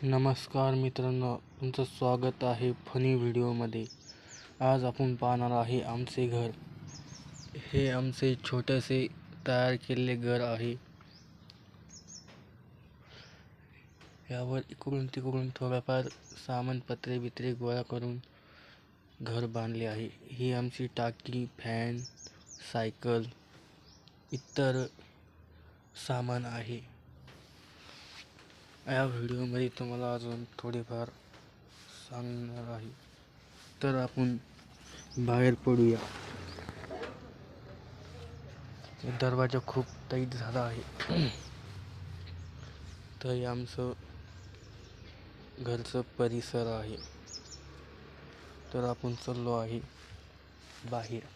नमस्कार मित्रांनो, तुमचं स्वागत आहे फनी व्हिडिओमध्ये. आज आपण पाहणार आहे आमचे घर. हे आमचे छोटेसे तयार केलेले घर आहे. यावर इकडून तिकडून थोडंफार सामानपत्रे बित्रे गोळा करून घर बांधले आहे. ही आमची टाकी, फॅन, सायकल, इतर सामान आहे. या व्हिडिओमध्ये तुम्हाला अजून थोडेफार सांगणार आहे. तर आपण बाहेर पडूया. दरवाजा खूप टाईट झाला आहे. तर हे आमचं घरचं परिसर आहे. तर आपण चाललो आहे बाहेर.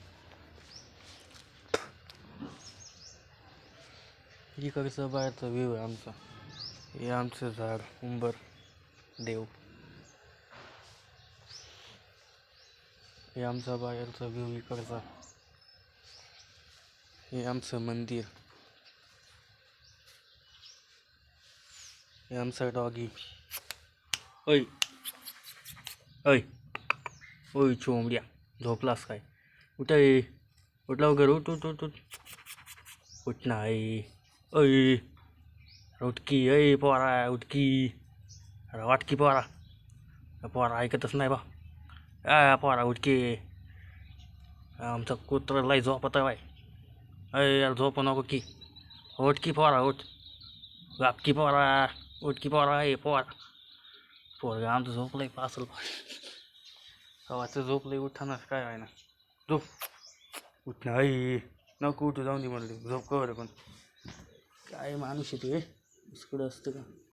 इकडचं बाहेरचा व्ह्यू आहे आमचा. हे आमचं झाड, उंबर देव. हे आमचा बाहेरचा व्ह्यू इकडचा. हे आमचं मंदिर. हे आमचा डॉगी. ओय ओय ओय चोंबड्या, झोपलास काय? उठ ये, उठ लवकर, उठ उठ उठ उठ उठ नाही. ओय उठकी, अय पोरा उठकी. अरे वाटकी पोरा. पोरा ऐकतच नाही बा. पोरा उठकी. आमचा कुत्रा लय झोपत आहे बाय. अय यार झोप नको की. उठकी पोरा, उठ. गापकी पोरा, उठकी पोरा. ए पोरा, पोरगा आमचं झोपलंय पासल. गावाचं झोपलंय, उठाना काय आहे ना. झोप उठ नाही. नको उठू, जाऊन दे म्हणले. झोप कवर पण काय माणूस येते. इसकडं असतं का?